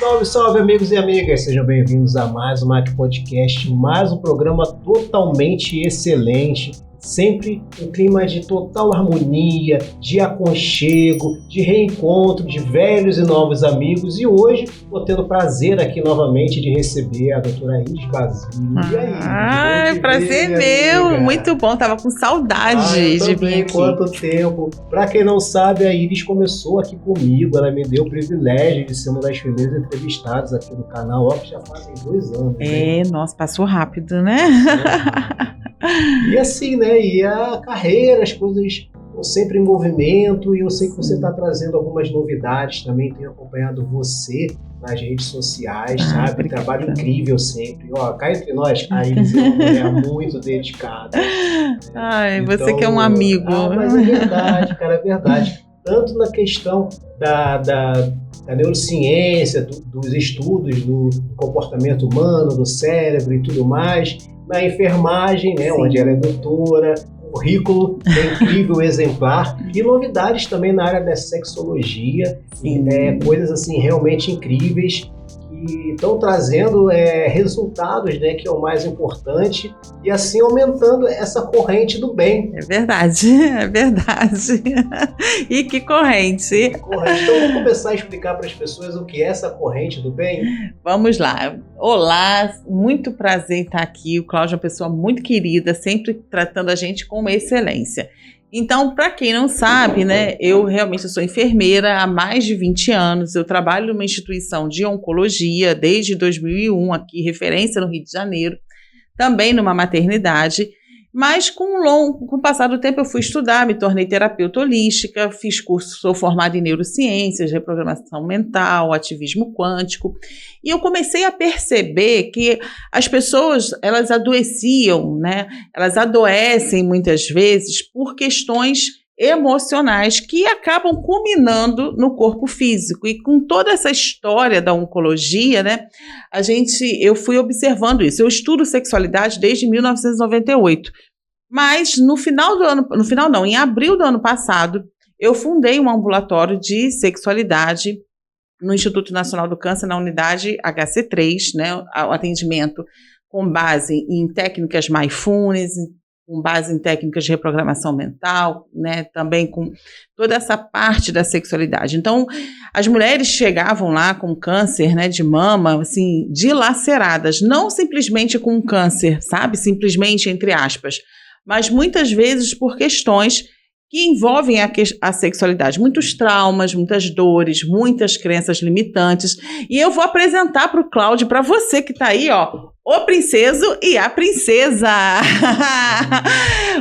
Salve, salve, amigos e amigas! Sejam bem-vindos a mais um Mac Podcast, mais um programa totalmente excelente, sempre um clima de total harmonia, de aconchego, de reencontro de velhos e novos amigos. E hoje, vou tendo o prazer aqui novamente de receber a doutora Iris Basílio. E aí, prazer meu! Amiga. Muito bom, tava com saudade de vir aqui. Quanto tempo! Para quem não sabe, a Iris começou aqui comigo, ela me deu o privilégio de ser uma das primeiras entrevistadas aqui no canal, ó, que já fazem 2 anos. É, né? Nossa, passou rápido, né? E assim, né? E a carreira, as coisas estão sempre em movimento, e eu sei que você está trazendo algumas novidades também. Tenho acompanhado você nas redes sociais, sabe? Obrigada. Trabalho incrível sempre. Ó, cá entre nós, a Iris é uma mulher muito dedicada. Ai, então, você que é um amigo. Mas é verdade, cara, é verdade. Tanto na questão da neurociência, dos estudos do comportamento humano, do cérebro e tudo mais, na enfermagem, né, onde ela é doutora, currículo incrível, exemplar, e novidades também na área da sexologia, coisas assim realmente incríveis, que estão trazendo resultados, né, que é o mais importante, e assim aumentando essa corrente do bem. É verdade. E que corrente? Então vamos começar a explicar para as pessoas o que é essa corrente do bem? Vamos lá. Olá, muito prazer em estar aqui. O Cláudio é uma pessoa muito querida, sempre tratando a gente com excelência. Então, para quem não sabe, né, eu realmente sou enfermeira há mais de 20 anos, eu trabalho numa instituição de oncologia desde 2001, aqui, referência no Rio de Janeiro, também numa maternidade, mas com o passar do tempo eu fui estudar, me tornei terapeuta holística, fiz curso, sou formada em neurociências, reprogramação mental, ativismo quântico, e eu comecei a perceber que as pessoas, elas adoeciam, né? Elas adoecem muitas vezes por questões emocionais que acabam culminando no corpo físico. E com toda essa história da oncologia, né, eu fui observando isso. Eu estudo sexualidade desde 1998. Mas em abril do ano passado, eu fundei um ambulatório de sexualidade no Instituto Nacional do Câncer, na unidade HC3, né, o atendimento com base em técnicas mindfulness, com base em técnicas de reprogramação mental, né, também com toda essa parte da sexualidade. Então, as mulheres chegavam lá com câncer, né, de mama, assim, dilaceradas, não simplesmente com câncer, sabe, simplesmente entre aspas, mas muitas vezes por questões que envolvem a sexualidade, muitos traumas, muitas dores, muitas crenças limitantes. E eu vou apresentar para o Cláudio, para você que está aí, ó, o princeso e a princesa.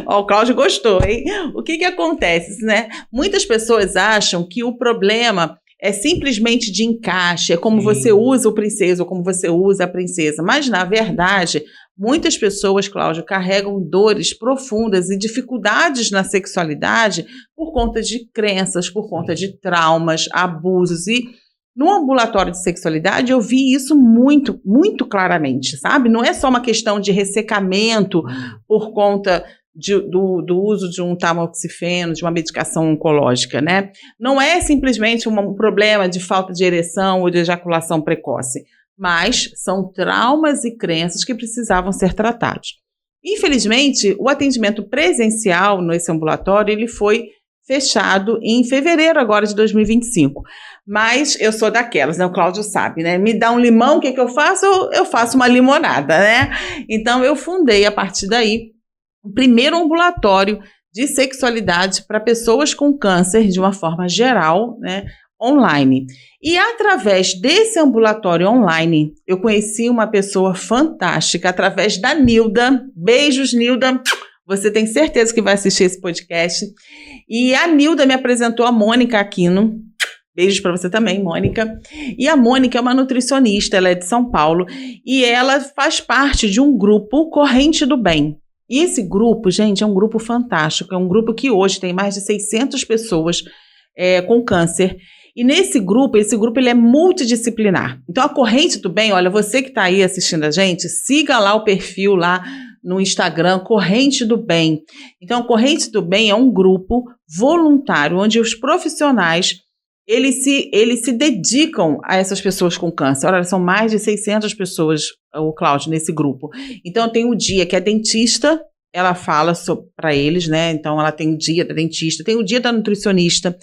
Ó, o Cláudio gostou, hein? O que acontece, né? Muitas pessoas acham que o problema é simplesmente de encaixe, é como você usa o princeso ou como você usa a princesa. Mas, na verdade, muitas pessoas, Cláudio, carregam dores profundas e dificuldades na sexualidade por conta de crenças, por conta de traumas, abusos. E no ambulatório de sexualidade eu vi isso muito, muito claramente, sabe? Não é só uma questão de ressecamento por conta do uso de um tamoxifeno, de uma medicação oncológica, né? Não é simplesmente um problema de falta de ereção ou de ejaculação precoce, mas são traumas e crenças que precisavam ser tratados. Infelizmente, o atendimento presencial nesse ambulatório, ele foi fechado em fevereiro agora de 2025. Mas eu sou daquelas, né? O Cláudio sabe, né? Me dá um limão, o que eu faço? Eu faço uma limonada, né? Então, eu fundei, a partir daí, o primeiro ambulatório de sexualidade para pessoas com câncer, de uma forma geral, né? Online. E através desse ambulatório online, eu conheci uma pessoa fantástica, através da Nilda. Beijos, Nilda. Você tem certeza que vai assistir esse podcast. E a Nilda me apresentou a Mônica Aquino. Beijos para você também, Mônica. E a Mônica é uma nutricionista, ela é de São Paulo, e ela faz parte de um grupo Corrente do Bem. E esse grupo, gente, é um grupo fantástico, é um grupo que hoje tem mais de 600 pessoas com câncer. E esse grupo ele é multidisciplinar. Então, a Corrente do Bem, olha, você que está aí assistindo a gente, siga lá o perfil lá no Instagram, Corrente do Bem. Então, a Corrente do Bem é um grupo voluntário, onde os profissionais eles se dedicam a essas pessoas com câncer. Olha, são mais de 600 pessoas, o Cláudio, nesse grupo. Então, tem o dia que a dentista, ela fala para eles, né? Então, ela tem o dia da dentista, tem o dia da nutricionista,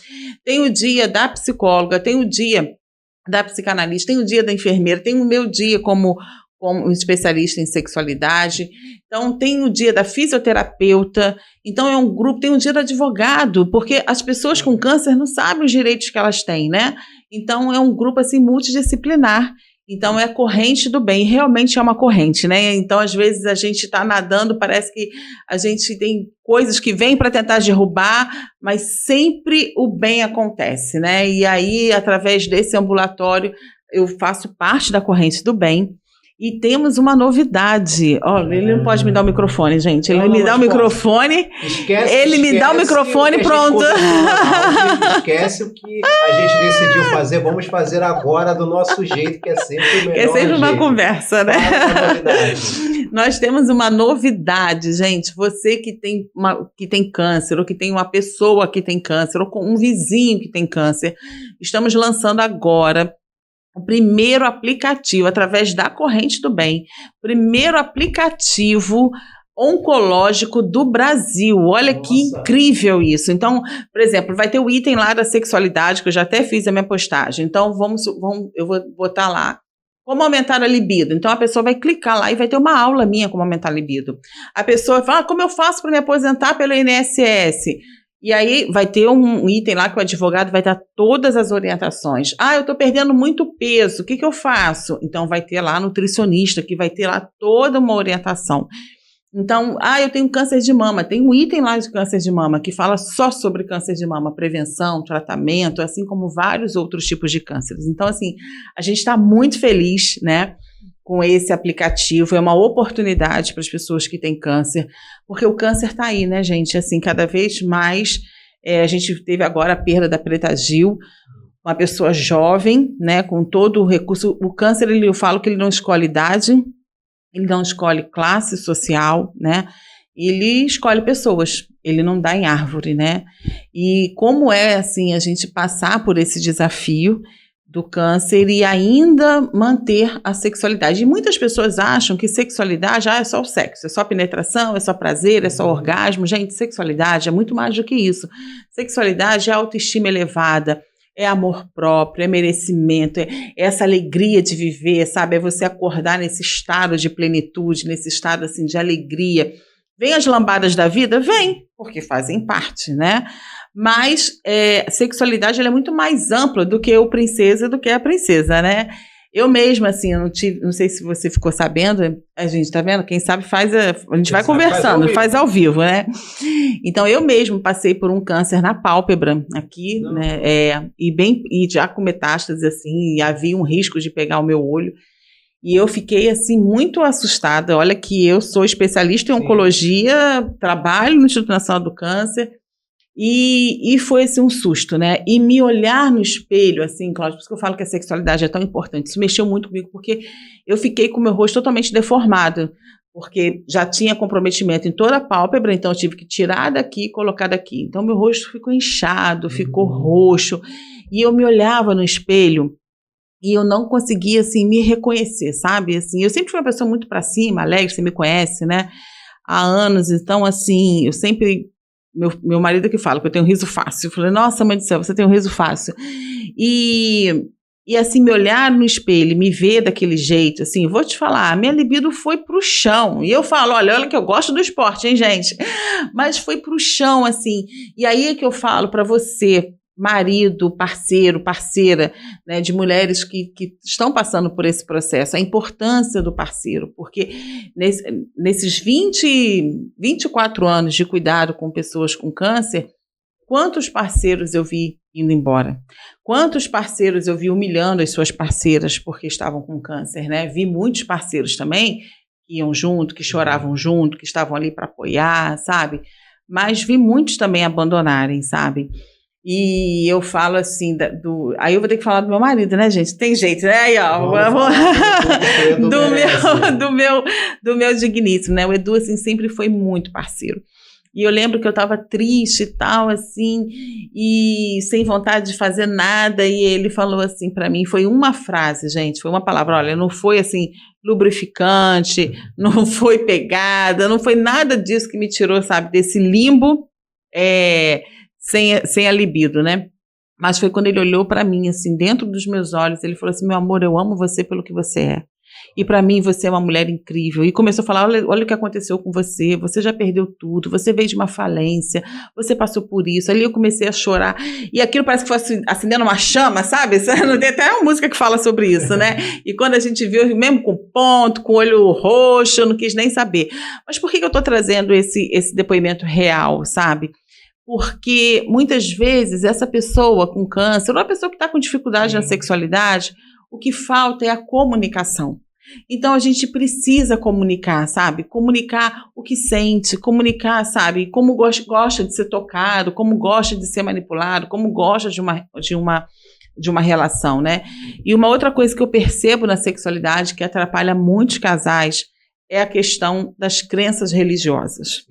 tem o dia da psicóloga, tem o dia da psicanalista, tem o dia da enfermeira, tem o meu dia como especialista em sexualidade, então tem o dia da fisioterapeuta, então é um grupo, tem o dia do advogado, porque as pessoas com câncer não sabem os direitos que elas têm, né? Então é um grupo assim multidisciplinar, então é a corrente do bem, realmente é uma corrente, né? Então às vezes a gente está nadando, parece que a gente tem coisas que vêm para tentar derrubar, mas sempre o bem acontece, né? E aí, através desse ambulatório, eu faço parte da corrente do bem. E temos uma novidade. Olha, ele não pode me dar o microfone, gente. Ele me dá o microfone. Ele me dá o microfone, pronto. Esquece o que a gente decidiu fazer. Vamos fazer agora do nosso jeito, que é sempre o melhor. É sempre uma jeito. Conversa, né? Nós temos uma novidade, gente. Você que tem câncer, ou que tem uma pessoa que tem câncer, ou com um vizinho que tem câncer, estamos lançando agora o primeiro aplicativo, através da Corrente do Bem, primeiro aplicativo oncológico do Brasil. Olha que incrível isso. Então, por exemplo, vai ter o item lá da sexualidade, que eu já até fiz a minha postagem. Então, eu vou botar lá como aumentar a libido. Então, a pessoa vai clicar lá e vai ter uma aula minha como aumentar a libido. A pessoa fala, como eu faço para me aposentar pelo INSS? E aí vai ter um item lá que o advogado vai dar todas as orientações. Eu estou perdendo muito peso, o que eu faço? Então vai ter lá nutricionista, que vai ter lá toda uma orientação. Então, eu tenho câncer de mama, tem um item lá de câncer de mama que fala só sobre câncer de mama, prevenção, tratamento, assim como vários outros tipos de cânceres. Então, assim, a gente está muito feliz, né, com esse aplicativo, é uma oportunidade para as pessoas que têm câncer, porque o câncer está aí, né, gente, assim, cada vez mais, a gente teve agora a perda da Preta Gil, uma pessoa jovem, né, com todo o recurso, o câncer, eu falo que ele não escolhe idade, ele não escolhe classe social, né, ele escolhe pessoas, ele não dá em árvore, né, e como é, assim, a gente passar por esse desafio do câncer e ainda manter a sexualidade. E muitas pessoas acham que sexualidade é só o sexo, é só penetração, é só prazer, é só orgasmo. Gente, sexualidade é muito mais do que isso. Sexualidade é autoestima elevada, é amor próprio, é merecimento, é essa alegria de viver, sabe? É você acordar nesse estado de plenitude, nesse estado assim de alegria. Vem as lambadas da vida? Vem, porque fazem parte, né? Mas sexualidade ela é muito mais ampla do que o princesa, do que a princesa, né? Eu mesma, assim, eu não sei se você ficou sabendo, a gente tá vendo? Quem sabe a gente vai conversando, faz ao vivo, né? Então, eu mesmo passei por um câncer na pálpebra, aqui, né? E já com metástase, assim, e havia um risco de pegar o meu olho. E eu fiquei, assim, muito assustada. Olha que eu sou especialista em oncologia, trabalho no Instituto Nacional do Câncer, e foi, assim, um susto, né? E me olhar no espelho, assim, Cláudio, por isso que eu falo que a sexualidade é tão importante. Isso mexeu muito comigo, porque eu fiquei com o meu rosto totalmente deformado, porque já tinha comprometimento em toda a pálpebra, então eu tive que tirar daqui e colocar daqui. Então, meu rosto ficou inchado, ficou roxo, e eu me olhava no espelho, e eu não conseguia, assim, me reconhecer, sabe? Assim, eu sempre fui uma pessoa muito pra cima, alegre, você me conhece, né? Há anos, então, assim, eu sempre... Meu marido que fala que eu tenho um riso fácil. Eu falei, nossa, mãe do céu, você tem um riso fácil. E assim, me olhar no espelho, me ver daquele jeito, assim, vou te falar, a minha libido foi pro chão. E eu falo, olha que eu gosto do esporte, hein, gente? Mas foi pro chão, assim. E aí é que eu falo pra você, marido, parceiro, parceira, né, de mulheres que estão passando por esse processo, a importância do parceiro, porque nesses 24 anos de cuidado com pessoas com câncer, quantos parceiros eu vi indo embora? Quantos parceiros eu vi humilhando as suas parceiras porque estavam com câncer, né? Vi muitos parceiros também que iam junto, que choravam junto, que estavam ali para apoiar, sabe? Mas vi muitos também abandonarem, sabe? E eu falo assim, aí eu vou ter que falar do meu marido, né, gente? Tem jeito, né? Aí, ó, do meu digníssimo, né? O Edu, assim, sempre foi muito parceiro. E eu lembro que eu estava triste e tal, assim, e sem vontade de fazer nada, e ele falou assim para mim, foi uma frase, gente, foi uma palavra, olha, não foi assim, lubrificante, não foi pegada, não foi nada disso que me tirou, sabe, desse limbo, sem a libido, né? Mas foi quando ele olhou para mim, assim, dentro dos meus olhos, ele falou assim, meu amor, eu amo você pelo que você é. E para mim você é uma mulher incrível. E começou a falar, olha o que aconteceu com você, você já perdeu tudo, você veio de uma falência, você passou por isso. Ali eu comecei a chorar. E aquilo parece que foi acendendo uma chama, sabe? Tem até uma música que fala sobre isso, né? E quando a gente viu, mesmo com ponto, com olho roxo, eu não quis nem saber. Mas por que eu estou trazendo esse depoimento real, sabe? Porque muitas vezes essa pessoa com câncer, ou a pessoa que está com dificuldade na sexualidade, o que falta é a comunicação. Então a gente precisa comunicar, sabe? Comunicar o que sente, comunicar, sabe? Como gosta de ser tocado, como gosta de ser manipulado, como gosta de uma relação, né? E uma outra coisa que eu percebo na sexualidade que atrapalha muitos casais é a questão das crenças religiosas.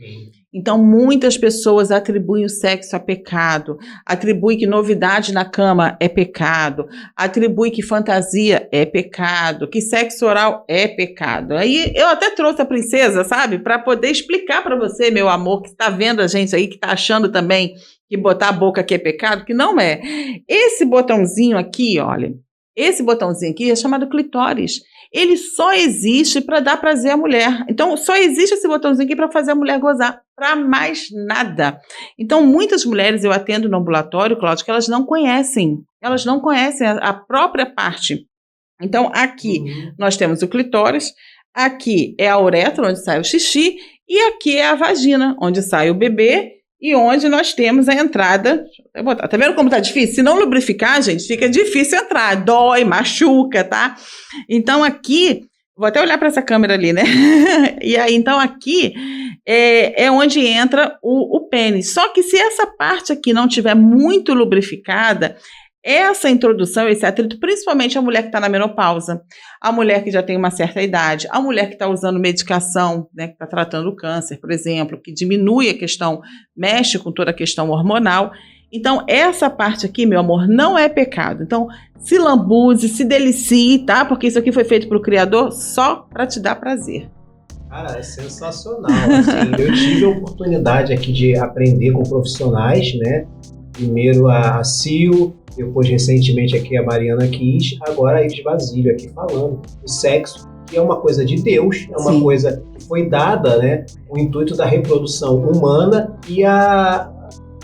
Então, muitas pessoas atribuem o sexo a pecado, atribuem que novidade na cama é pecado, atribuem que fantasia é pecado, que sexo oral é pecado. Aí eu até trouxe a princesa, sabe, para poder explicar para você, meu amor, que está vendo a gente aí, que está achando também que botar a boca aqui é pecado, que não é. Esse botãozinho aqui, olha, esse botãozinho aqui é chamado clitóris. Ele só existe para dar prazer à mulher. Então, só existe esse botãozinho aqui para fazer a mulher gozar, para mais nada. Então, muitas mulheres eu atendo no ambulatório, Cláudio, que elas não conhecem a própria parte. Então, aqui nós temos o clitóris, aqui é a uretra, onde sai o xixi, e aqui é a vagina, onde sai o bebê, e onde nós temos a entrada. Deixa eu botar. Tá vendo como tá difícil? Se não lubrificar, gente, fica difícil entrar. Dói, machuca, tá? Então aqui, vou até olhar para essa câmera ali, né? E aí, então aqui é onde entra o pênis. Só que se essa parte aqui não tiver muito lubrificada, essa introdução, esse atrito, principalmente a mulher que está na menopausa, a mulher que já tem uma certa idade, a mulher que está usando medicação, né, que está tratando o câncer, por exemplo, que diminui a questão, mexe com toda a questão hormonal. Então, essa parte aqui, meu amor, não é pecado. Então, se lambuze, se delicie, tá? Porque isso aqui foi feito para o Criador só para te dar prazer. Cara, é sensacional. Assim, eu tive a oportunidade aqui de aprender com profissionais, né? Primeiro a Sil, depois recentemente aqui a Mariana Kiss, agora a Iris Basílio aqui falando do sexo, que é uma coisa de Deus, é uma coisa que foi dada, né? O intuito da reprodução humana e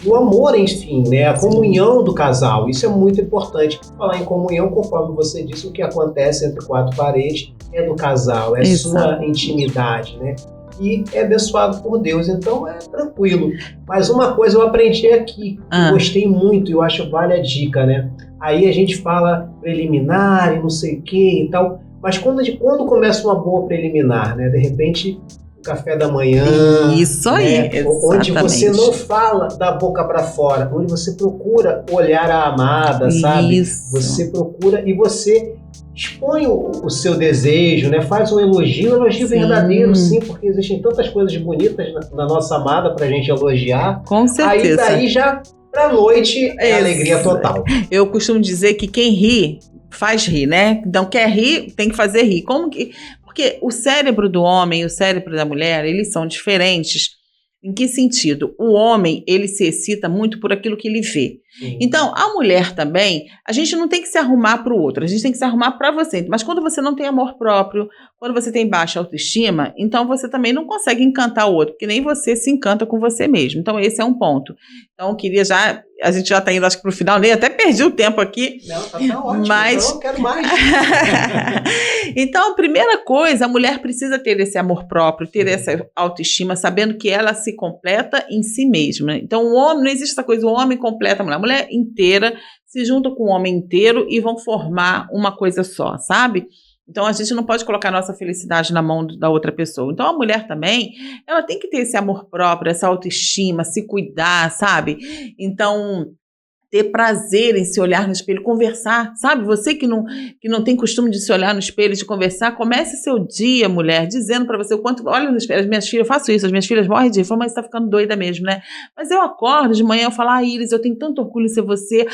o amor, enfim, né? A comunhão do casal. Isso é muito importante. Falar em comunhão, conforme você disse, o que acontece entre quatro paredes é do casal, é sua intimidade, né? E é abençoado por Deus, então é tranquilo. Mas uma coisa eu aprendi aqui, gostei muito, eu acho vale a dica, né? Aí a gente fala preliminar e não sei o que e tal, mas quando começa uma boa preliminar, né? De repente, o café da manhã, isso aí, né? Onde você não fala da boca para fora, onde você procura olhar a amada, sabe? Você procura e você expõe o seu desejo, né? Faz um elogio verdadeiro, sim, porque existem tantas coisas bonitas na nossa amada pra gente elogiar. Com certeza. Aí daí já pra noite é alegria total. Eu costumo dizer que quem ri, faz rir, né? Então quer rir, tem que fazer rir. Porque o cérebro do homem e o cérebro da mulher, eles são diferentes. Em que sentido? O homem, ele se excita muito por aquilo que ele vê. Então, a mulher também, a gente não tem que se arrumar para o outro, a gente tem que se arrumar para você. Mas quando você não tem amor próprio, quando você tem baixa autoestima, então você também não consegue encantar o outro, porque nem você se encanta com você mesmo. Então, esse é um ponto. Então, a gente já está indo, acho que para o final, nem até perdi o tempo aqui. Não, tá ótimo, mas então eu quero mais. Então, a primeira coisa, a mulher precisa ter esse amor próprio, ter essa autoestima, sabendo que ela se completa em si mesma. Então, o homem, não existe essa coisa, o homem completa a mulher. A mulher inteira se junta com o homem inteiro e vão formar uma coisa só, sabe? Então, a gente não pode colocar a nossa felicidade na mão da outra pessoa. Então, a mulher também, ela tem que ter esse amor próprio, essa autoestima, se cuidar, sabe? Então, ter prazer em se olhar no espelho, conversar, sabe? Você que não tem costume de se olhar no espelho, de conversar, comece seu dia, mulher, dizendo pra você o quanto, olha no espelho, as minhas filhas, eu faço isso, as minhas filhas morrem de falam, mas você tá ficando doida mesmo, né? Mas eu acordo de manhã, eu falo, Iris, eu tenho tanto orgulho em ser você,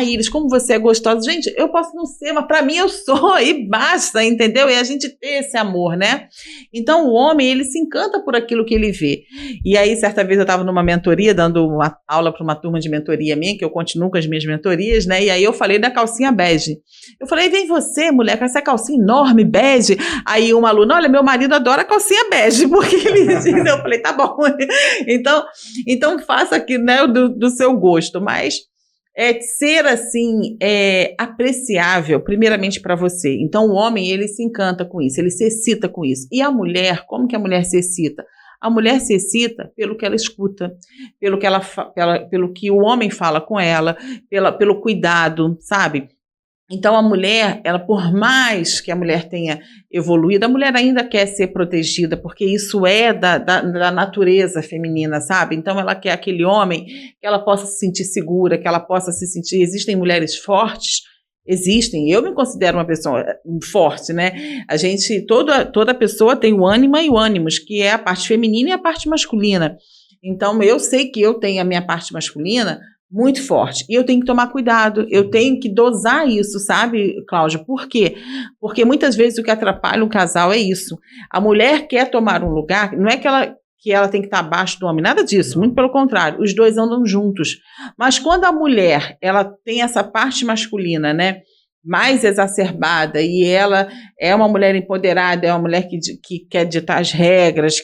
Iris, como você é gostosa, gente, eu posso não ser, mas pra mim eu sou, e basta, entendeu? E a gente ter esse amor, né? Então o homem, ele se encanta por aquilo que ele vê. E aí, certa vez eu tava numa mentoria, dando uma aula pra uma turma de mentoria minha, que eu continuo com as minhas mentorias, né? E aí eu falei da calcinha bege. Eu falei, vem você, mulher, com essa calcinha enorme, bege. Aí uma aluna, olha, meu marido adora calcinha bege, porque ele diz, eu falei, tá bom. Então faça aqui, né, do seu gosto, mas ser assim, apreciável, primeiramente para você. Então o homem, ele se encanta com isso, ele se excita com isso. E a mulher, como que a mulher se excita? A mulher se excita pelo que ela escuta, pelo que o homem fala com ela, pelo cuidado, sabe? Então a mulher, ela, por mais que a mulher tenha evoluído, a mulher ainda quer ser protegida, porque isso é da natureza feminina, sabe? Então ela quer aquele homem que ela possa se sentir segura, que ela possa se sentir... Existem mulheres fortes, existem, eu me considero uma pessoa forte, né? A gente, toda pessoa tem o ânima e o ânimos, que é a parte feminina e a parte masculina. Então eu sei que eu tenho a minha parte masculina muito forte, e eu tenho que tomar cuidado, eu tenho que dosar isso, sabe, Cláudia? Por quê? Porque muitas vezes o que atrapalha um casal é isso. A mulher quer tomar um lugar, não é que ela tem que estar abaixo do homem, nada disso, muito pelo contrário, os dois andam juntos. Mas quando a mulher, ela tem essa parte masculina, né, mais exacerbada, e ela é uma mulher empoderada, é uma mulher que quer ditar as regras,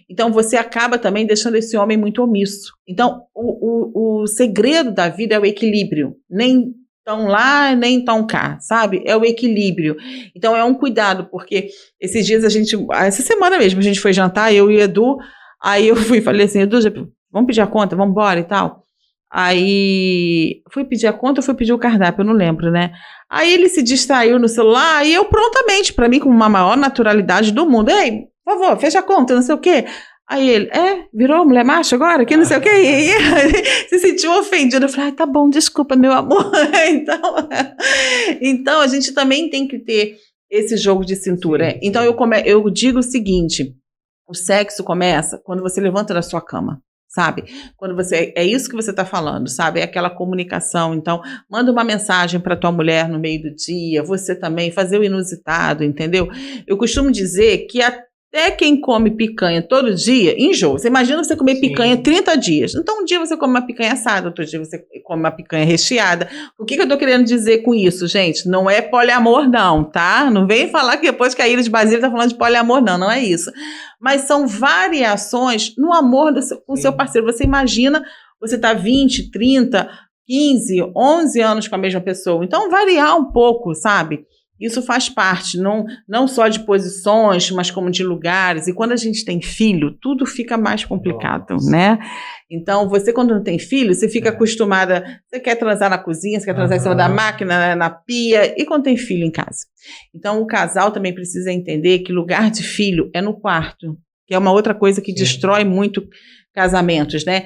então você acaba também deixando esse homem muito omisso. Então o segredo da vida é o equilíbrio, nem tão lá, nem tão cá, sabe? É o equilíbrio. Então é um cuidado, porque esses dias essa semana mesmo, a gente foi jantar, eu e o Edu, aí eu falei assim, Edu, vamos pedir a conta, vamos embora e tal. Aí, fui pedir a conta ou fui pedir o cardápio, eu não lembro, né? Aí ele se distraiu no celular e eu prontamente, pra mim, com uma maior naturalidade do mundo, ei, por favor, fecha a conta, não sei o quê. Aí ele, virou mulher macho agora? Que não sei o quê. E se sentiu ofendido. Eu falei, tá bom, desculpa, meu amor. Então, a gente também tem que ter esse jogo de cintura. Sim. Então, eu digo o seguinte, o sexo começa quando você levanta da sua cama. Sabe? Quando é isso que você está falando, sabe? É aquela comunicação. Então, manda uma mensagem para tua mulher no meio do dia, você também, fazer o inusitado, entendeu? Eu costumo dizer que até quem come picanha todo dia, enjoa. Você imagina você comer picanha 30 dias. Então, um dia você come uma picanha assada, outro dia você come uma picanha recheada. O que eu tô querendo dizer com isso, gente? Não é poliamor, não, tá? Não vem falar que depois que a Iris de Basílio tá falando de poliamor, não é isso. Mas são variações no amor com o seu parceiro. Você imagina, você tá 20, 30, 15, 11 anos com a mesma pessoa. Então, variar um pouco, sabe? Isso faz parte, não só de posições, mas como de lugares. E quando a gente tem filho, tudo fica mais complicado, né? Então, você quando não tem filho, você fica acostumada, você quer transar na cozinha, você quer transar em cima da máquina, na pia, e quando tem filho em casa. Então, o casal também precisa entender que lugar de filho é no quarto, que é uma outra coisa que destrói muito casamentos, né?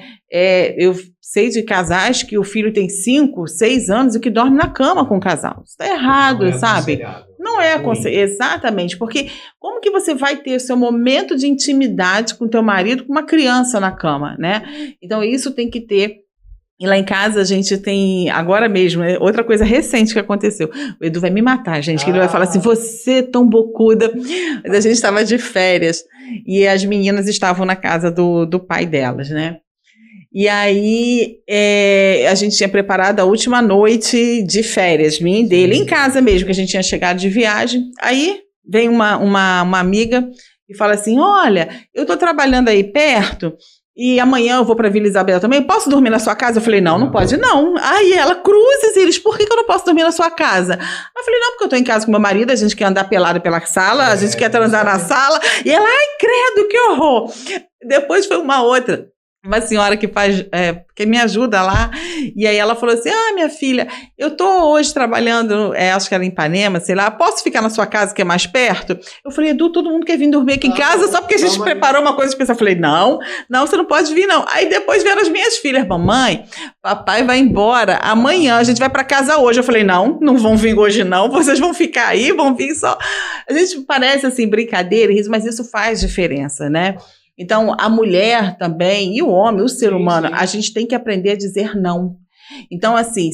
Eu sei de casais que o filho tem 5, 6 anos e que dorme na cama com o casal. Isso está errado, sabe? Não é aconselhável. Exatamente, porque como que você vai ter seu momento de intimidade com teu marido com uma criança na cama, né? Então isso tem que ter. E lá em casa a gente tem, agora mesmo, outra coisa recente que aconteceu. O Edu vai me matar, gente, que ele vai falar assim, você tão bocuda. Mas a gente estava de férias e as meninas estavam na casa do pai delas, né? E aí a gente tinha preparado a última noite de férias, minha e dele, em casa mesmo, que a gente tinha chegado de viagem. Aí vem uma amiga e fala assim, olha, eu tô trabalhando aí perto... E amanhã eu vou pra Vila Isabel também, posso dormir na sua casa? Eu falei, não pode não. Aí ela, cruzes, eles, por que eu não posso dormir na sua casa? Eu falei, não, porque eu tô em casa com meu marido, a gente quer andar pelado pela sala, a gente quer transar na sala. E ela, ai, credo, que horror. Depois foi uma outra. uma senhora que me ajuda lá, e aí ela falou assim, minha filha, eu tô hoje trabalhando, acho que era em Ipanema, sei lá, posso ficar na sua casa que é mais perto? Eu falei, Edu, todo mundo quer vir dormir aqui em casa só porque a gente preparou uma coisa especial. Eu falei, não, você não pode vir não. Aí depois vieram as minhas filhas, mamãe, papai vai embora amanhã, a gente vai pra casa hoje. Eu falei, não vão vir hoje não, vocês vão ficar aí, vão vir só. A gente parece assim, brincadeira, mas isso faz diferença, né? Então, a mulher também, e o homem, o ser humano, a gente tem que aprender a dizer não. Então, assim,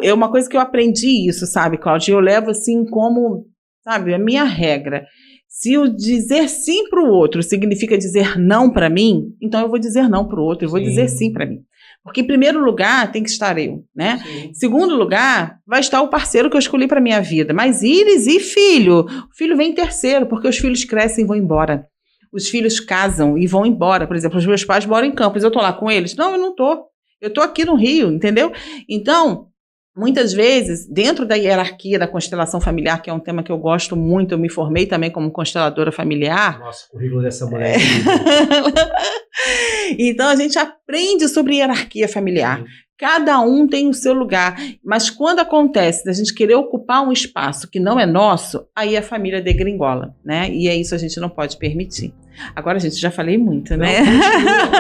é uma coisa que eu aprendi isso, sabe, Cláudia? Eu levo assim como, sabe, a minha regra. Se o dizer sim para o outro significa dizer não para mim, então eu vou dizer não para o outro, eu vou dizer sim para mim. Porque em primeiro lugar tem que estar eu, né? Sim. Segundo lugar, vai estar o parceiro que eu escolhi para minha vida. Mas Iris e filho, o filho vem em terceiro, porque os filhos crescem e vão embora. Os filhos casam e vão embora. Por exemplo, os meus pais moram em Campos, eu tô lá com eles? Não, eu não tô. Eu tô aqui no Rio, entendeu? Então, muitas vezes, dentro da hierarquia da constelação familiar, que é um tema que eu gosto muito, eu me formei também como consteladora familiar. Nossa, o currículo dessa mulher. Então, a gente aprende sobre hierarquia familiar. Sim. Cada um tem o seu lugar, mas quando acontece da gente querer ocupar um espaço que não é nosso, aí a família degringola, né? E é isso a gente não pode permitir. Agora, gente, já falei muito, né?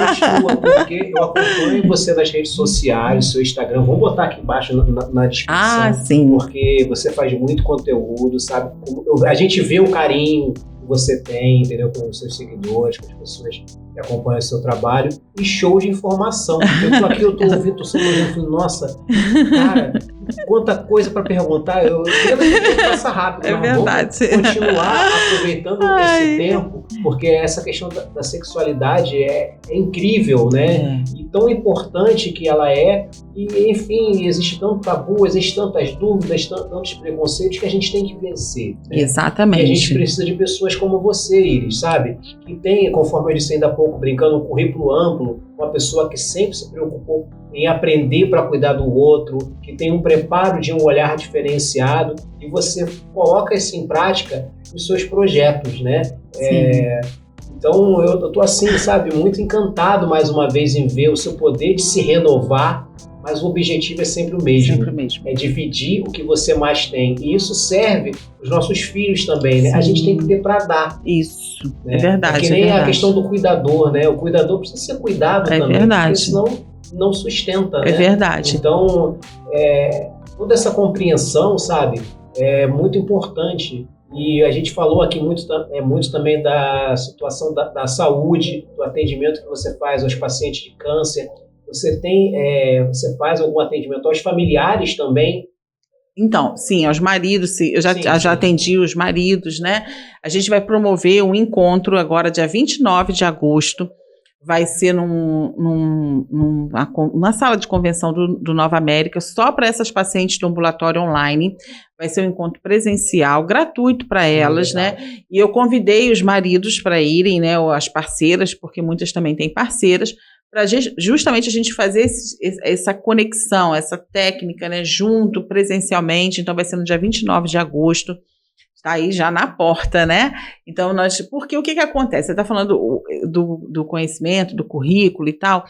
Continua, porque eu acompanho você nas redes sociais, seu Instagram, vou botar aqui embaixo na descrição. Sim. Porque você faz muito conteúdo, sabe? A gente vê o carinho que você tem, entendeu? Com os seus seguidores, com as pessoas que acompanham o seu trabalho, e show de informação. Eu tô aqui, eu tô ouvindo, tô sendo ouvindo, nossa, cara, quanta coisa para perguntar, eu passa rápido, é verdade. Vamos continuar aproveitando esse tempo, porque essa questão da sexualidade é incrível, né? E tão importante que ela é, e enfim, existe tanto tabu, existem tantas dúvidas, tantos preconceitos que a gente tem que vencer. Né? Exatamente. E a gente precisa de pessoas como você, Iris, sabe? Que tem, conforme eu disse ainda há pouco, brincando, um currículo amplo, uma pessoa que sempre se preocupou em aprender para cuidar do outro, que tem um preparo de um olhar diferenciado, e você coloca isso em prática nos seus projetos, né? Então, eu tô assim, sabe, muito encantado mais uma vez em ver o seu poder de se renovar, mas o objetivo é sempre o mesmo. Sempre o mesmo. É dividir o que você mais tem. E isso serve os nossos filhos também, né? Sim. A gente tem que ter para dar. Isso, né? É verdade. É que nem a questão do cuidador, né? O cuidador precisa ser cuidado também. Verdade. Porque senão não sustenta, né? É verdade. Então, toda essa compreensão, sabe, é muito importante. E a gente falou aqui muito também da situação da saúde, do atendimento que você faz aos pacientes de câncer. Você faz algum atendimento aos familiares também? Então, sim, aos maridos, eu já atendi os maridos, né? A gente vai promover um encontro agora, dia 29 de agosto, vai ser numa sala de convenção do Nova América, só para essas pacientes do ambulatório online. Vai ser um encontro presencial, gratuito para elas, né? E eu convidei os maridos para irem, né? Ou as parceiras, porque muitas também têm parceiras, para justamente a gente fazer essa conexão, essa técnica, né, junto, presencialmente. Então, vai ser no dia 29 de agosto, está aí já na porta, né? Então, porque o que acontece? Você está falando do conhecimento, do currículo e tal,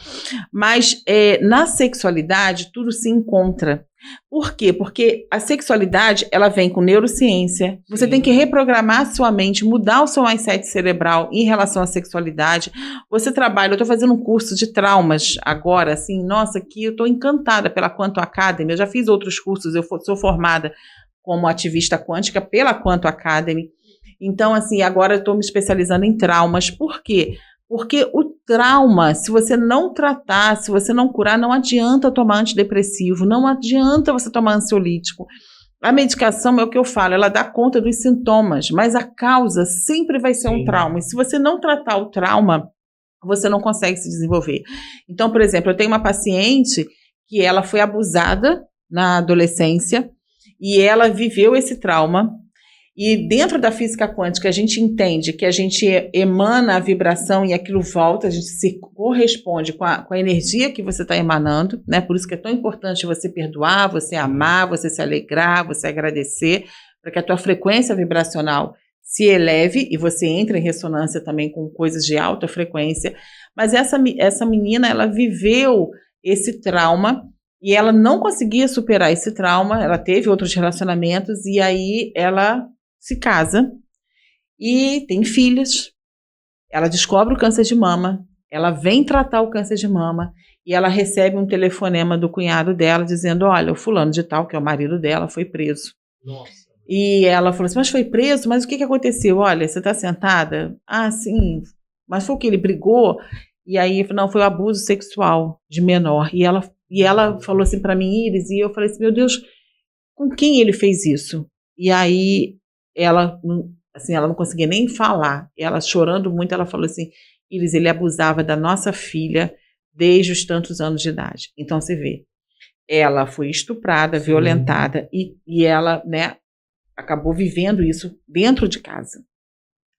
mas na sexualidade tudo se encontra. Por quê? Porque a sexualidade, ela vem com neurociência. Você tem que reprogramar a sua mente, mudar o seu mindset cerebral em relação à sexualidade. Você trabalha, eu estou fazendo um curso de traumas agora, assim, nossa, que eu estou encantada pela Quantum Academy. Eu já fiz outros cursos, eu sou formada como ativista quântica pela Quantum Academy. Então, assim, agora eu estou me especializando em traumas. Por quê? Porque o trauma, se você não tratar, se você não curar, não adianta tomar antidepressivo, não adianta você tomar ansiolítico. A medicação, é o que eu falo, ela dá conta dos sintomas, mas a causa sempre vai ser um trauma. E se você não tratar o trauma, você não consegue se desenvolver. Então, por exemplo, eu tenho uma paciente que ela foi abusada na adolescência e ela viveu esse trauma. E dentro da física quântica, a gente entende que a gente emana a vibração e aquilo volta, a gente se corresponde com a energia que você está emanando, né? Por isso que é tão importante você perdoar, você amar, você se alegrar, você agradecer, para que a tua frequência vibracional se eleve e você entra em ressonância também com coisas de alta frequência. Mas essa menina, ela viveu esse trauma e ela não conseguia superar esse trauma, ela teve outros relacionamentos e aí ela se casa e tem filhos, ela descobre o câncer de mama, ela vem tratar o câncer de mama e ela recebe um telefonema do cunhado dela dizendo, olha, o fulano de tal, que é o marido dela, foi preso. Nossa. E ela falou assim, mas foi preso? Mas o que aconteceu? Olha, você está sentada? Ah, sim. Mas foi o que? Ele brigou? E aí, não, foi o abuso sexual de menor. E ela falou assim para mim, Iris, e eu falei assim, meu Deus, com quem ele fez isso? E aí, ela não conseguia nem falar. Ela, chorando muito, ela falou assim, Iris, ele abusava da nossa filha desde os tantos anos de idade. Então, você vê, ela foi estuprada, violentada, e ela, né, acabou vivendo isso dentro de casa.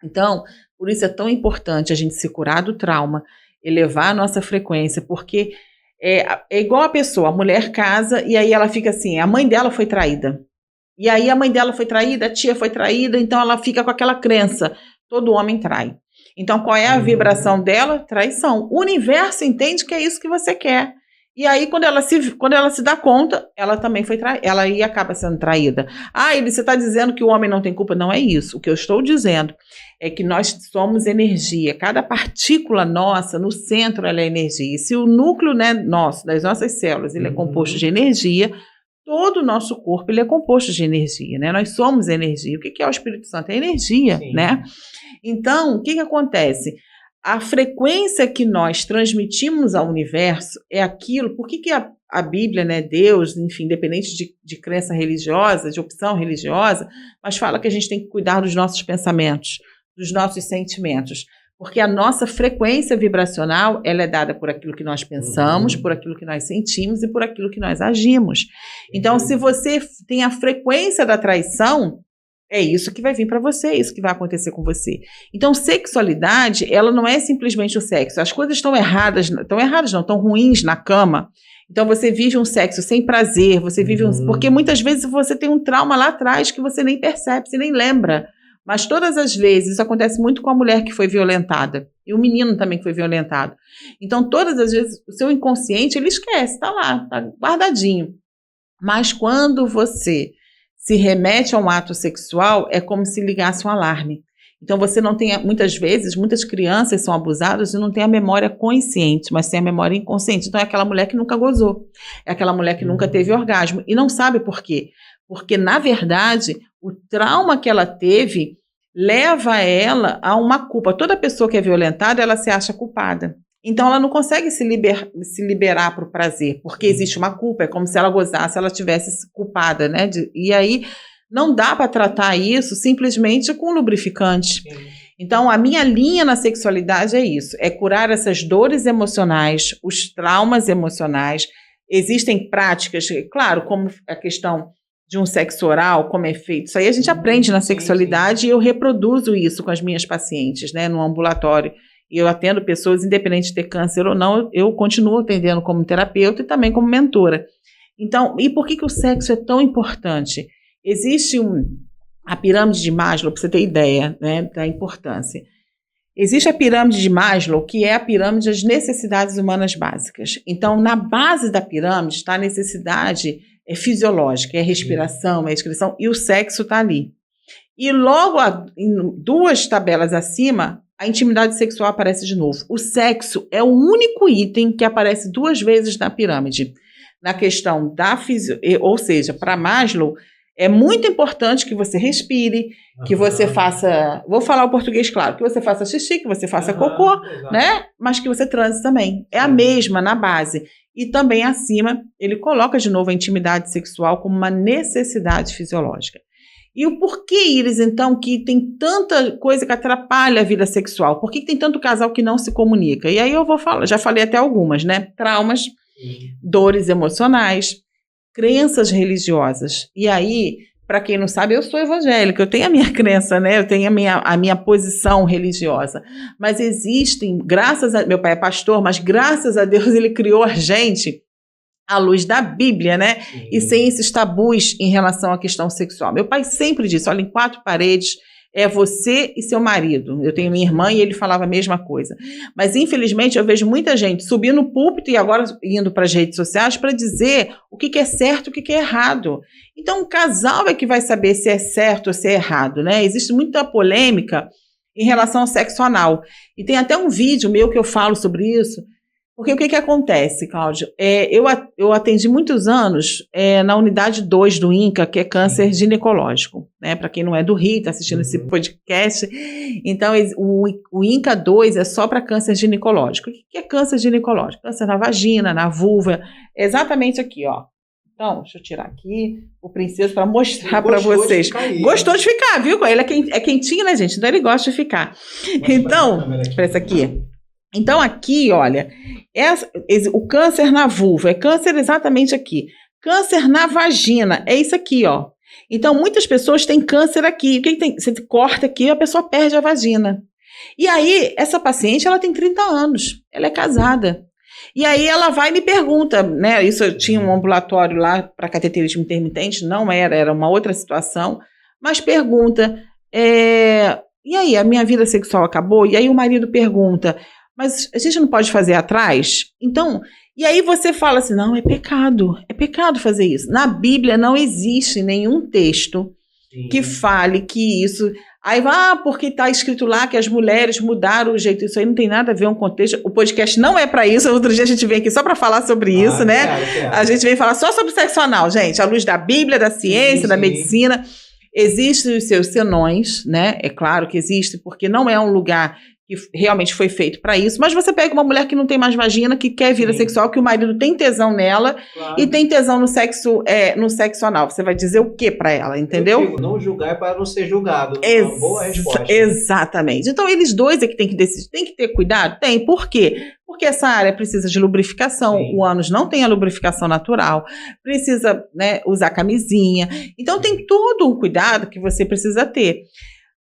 Então, por isso é tão importante a gente se curar do trauma, elevar a nossa frequência, porque é igual a pessoa, a mulher casa e aí ela fica assim, a mãe dela foi traída. E aí a mãe dela foi traída, a tia foi traída, então ela fica com aquela crença, todo homem trai. Então qual é a vibração dela? Traição. O universo entende que é isso que você quer. E aí, quando ela se dá conta, ela também foi traída, ela aí acaba sendo traída. Ah, você está dizendo que o homem não tem culpa? Não é isso. O que eu estou dizendo é que nós somos energia. Cada partícula nossa, no centro, ela é energia. E se o núcleo, né, nosso, das nossas células, ele é composto de energia, todo o nosso corpo ele é composto de energia, né? Nós somos energia. O que é o Espírito Santo? É energia, né? Então, o que acontece? A frequência que nós transmitimos ao universo é aquilo. Por que a Bíblia, né, Deus, enfim, independente de crença religiosa, de opção religiosa, mas fala que a gente tem que cuidar dos nossos pensamentos, dos nossos sentimentos. Porque a nossa frequência vibracional, ela é dada por aquilo que nós pensamos, por aquilo que nós sentimos e por aquilo que nós agimos. Então, se você tem a frequência da traição, é isso que vai vir para você, é isso que vai acontecer com você. Então, sexualidade, ela não é simplesmente o sexo. As coisas estão ruins na cama. Então, você vive um sexo sem prazer, você vive porque muitas vezes você tem um trauma lá atrás que você nem percebe, você nem lembra. Mas todas as vezes, isso acontece muito com a mulher que foi violentada. E o menino também que foi violentado. Então, todas as vezes, o seu inconsciente, ele esquece, está lá, está guardadinho. Mas quando você se remete a um ato sexual, é como se ligasse um alarme. Então, você não tem, muitas vezes, muitas crianças são abusadas e não tem a memória consciente, mas tem a memória inconsciente. Então, é aquela mulher que nunca gozou, é aquela mulher que nunca teve orgasmo e não sabe por quê. Porque, na verdade, o trauma que ela teve leva ela a uma culpa. Toda pessoa que é violentada, ela se acha culpada. Então, ela não consegue se liberar para o prazer, porque existe uma culpa, é como se ela gozasse, ela tivesse culpada, né? E aí, não dá para tratar isso simplesmente com lubrificante. Então, a minha linha na sexualidade é isso, é curar essas dores emocionais, os traumas emocionais. Existem práticas, claro, como a questão de um sexo oral, como é feito. Isso aí a gente aprende na sexualidade e eu reproduzo isso com as minhas pacientes, né, no ambulatório. E eu atendo pessoas, independente de ter câncer ou não, eu continuo atendendo como terapeuta e também como mentora. Então, e por que o sexo é tão importante? Existe a pirâmide de Maslow, para você ter ideia, né, da importância. Existe a pirâmide de Maslow, que é a pirâmide das necessidades humanas básicas. Então, na base da pirâmide está a necessidade fisiológica, é a respiração, é a excreção, e o sexo está ali. E logo, em 2 tabelas acima, a intimidade sexual aparece de novo. O sexo é o único item que aparece 2 vezes na pirâmide. Na questão da ou seja, para Maslow, é muito importante que você respire, que você faça, vou falar o português claro, que você faça xixi, que você faça cocô, né? Mas que você transe também. É a mesma na base. E também acima, ele coloca de novo a intimidade sexual como uma necessidade fisiológica. E o porquê, Iris, então, que tem tanta coisa que atrapalha a vida sexual? Por que tem tanto casal que não se comunica? E aí eu vou falar, já falei até algumas, né? Traumas, dores emocionais, crenças religiosas. E aí, para quem não sabe, eu sou evangélica, eu tenho a minha crença, né? Eu tenho a minha posição religiosa. Mas existem, meu pai é pastor, mas graças a Deus ele criou a gente à luz da Bíblia, né? E sem esses tabus em relação à questão sexual. Meu pai sempre disse, olha, em 4 paredes é você e seu marido. Eu tenho minha irmã e ele falava a mesma coisa. Mas, infelizmente, eu vejo muita gente subir no púlpito e agora indo para as redes sociais para dizer o que é certo e o que é errado. Então, o casal é que vai saber se é certo ou se é errado, né? Existe muita polêmica em relação ao sexo anal. E tem até um vídeo meu que eu falo sobre isso. Porque o que acontece, Cláudio? Eu atendi muitos anos na unidade 2 do INCA, que é câncer ginecológico. Né? Para quem não é do Rio, está assistindo esse podcast. Então, o INCA 2 é só para câncer ginecológico. O que é câncer ginecológico? Câncer na vagina, na vulva, exatamente aqui, ó. Então, deixa eu tirar aqui o princeso para mostrar para vocês. Gostou de ficar, viu? Ele é quentinho, né, gente? Então, ele gosta de ficar. Então, para essa aqui. Então, aqui, olha, o câncer na vulva, é câncer exatamente aqui. Câncer na vagina, é isso aqui, ó. Então, muitas pessoas têm câncer aqui. O que tem? Você corta aqui, a pessoa perde a vagina. E aí, essa paciente, ela tem 30 anos, ela é casada. E aí, ela vai e me pergunta, né? Isso, eu tinha um ambulatório lá para cateterismo intermitente, não era uma outra situação, mas pergunta, e aí, a minha vida sexual acabou? E aí, o marido pergunta, mas a gente não pode fazer atrás? Então, e aí você fala assim, não, é pecado fazer isso. Na Bíblia não existe nenhum texto que fale que isso... Aí vai, porque está escrito lá que as mulheres mudaram o jeito, isso aí não tem nada a ver com o contexto, o podcast não é para isso, outro dia a gente vem aqui só para falar sobre isso, né? Claro. A gente vem falar só sobre sexo anal, gente, à luz da Bíblia, da ciência, da medicina. Existem os seus senões, né? É claro que existe, porque não é um lugar que realmente foi feito para isso, mas você pega uma mulher que não tem mais vagina, que quer vida sexual, que o marido tem tesão nela, claro, e tem tesão no sexo anal. Você vai dizer o que para ela, entendeu? Eu digo, não julgar é para não ser julgado. Uma boa resposta. Exatamente. Então, eles dois é que tem que decidir. Tem que ter cuidado? Tem. Por quê? Porque essa área precisa de lubrificação. Sim. O ânus não tem a lubrificação natural. Precisa, né, usar camisinha. Então, tem todo um cuidado que você precisa ter.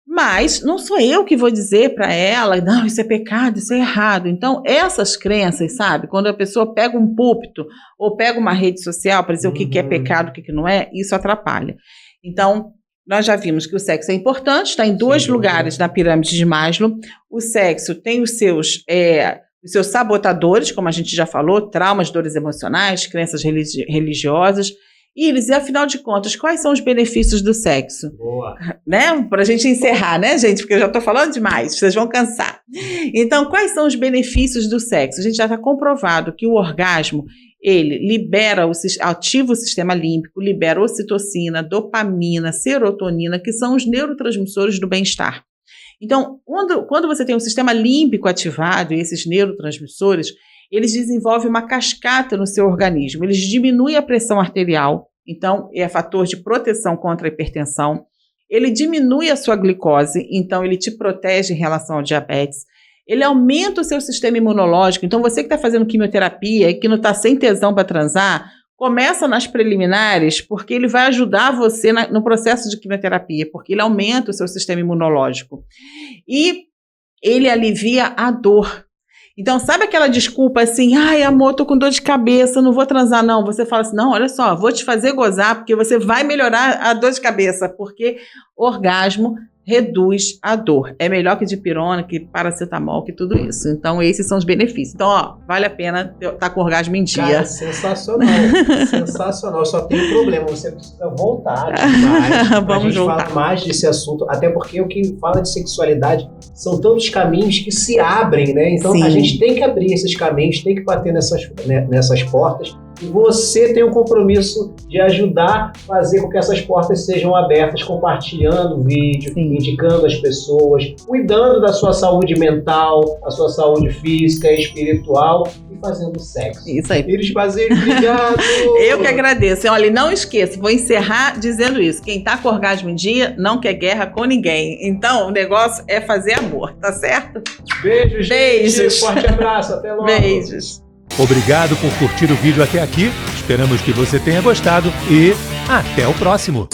Mas não sou eu que vou dizer para ela, não, isso é pecado, isso é errado. Então, essas crenças, sabe? Quando a pessoa pega um púlpito ou pega uma rede social para dizer o que é pecado, o que não é, isso atrapalha. Então, nós já vimos que o sexo é importante, está em dois lugares na pirâmide de Maslow. O sexo tem os seus sabotadores, como a gente já falou, traumas, dores emocionais, crenças religiosas. Iris, e afinal de contas, quais são os benefícios do sexo? Boa. Né? Para a gente encerrar, né, gente? Porque eu já estou falando demais, vocês vão cansar. Então, quais são os benefícios do sexo? A gente já está comprovado que o orgasmo, ele ativa o sistema límbico, libera ocitocina, dopamina, serotonina, que são os neurotransmissores do bem-estar. Então, quando você tem um sistema límbico ativado e esses neurotransmissores, eles desenvolvem uma cascata no seu organismo, eles diminuem a pressão arterial, então é fator de proteção contra a hipertensão, ele diminui a sua glicose, então ele te protege em relação ao diabetes, ele aumenta o seu sistema imunológico, então você que está fazendo quimioterapia e que não está sem tesão para transar, começa nas preliminares, porque ele vai ajudar você no processo de quimioterapia, porque ele aumenta o seu sistema imunológico e ele alivia a dor. Então, sabe aquela desculpa assim, ai amor, tô com dor de cabeça, não vou transar não. Você fala assim, não, olha só, vou te fazer gozar porque você vai melhorar a dor de cabeça, porque orgasmo reduz a dor. É melhor que dipirona, que paracetamol, que tudo isso. Então, esses são os benefícios. Então, ó, vale a pena estar com orgasmo em dia. Cara, sensacional, sensacional. Só tem um problema, você precisa voltar demais. Vamos voltar. Falar mais desse assunto, até porque o que fala de sexualidade são tantos caminhos que se abrem, né? Então, sim, a gente tem que abrir esses caminhos, tem que bater nessas portas. E você tem um compromisso de ajudar a fazer com que essas portas sejam abertas, compartilhando o vídeo, sim, indicando as pessoas, cuidando da sua saúde mental, a sua saúde física e espiritual e fazendo sexo. Isso aí. Iris Basílio, obrigado! Eu que agradeço. Olha, não esqueça, vou encerrar dizendo isso. Quem tá com orgasmo em dia não quer guerra com ninguém. Então, o negócio é fazer amor, tá certo? Beijos, beijos. Gente. Forte abraço, até logo. Beijos. Obrigado por curtir o vídeo até aqui, esperamos que você tenha gostado e até o próximo!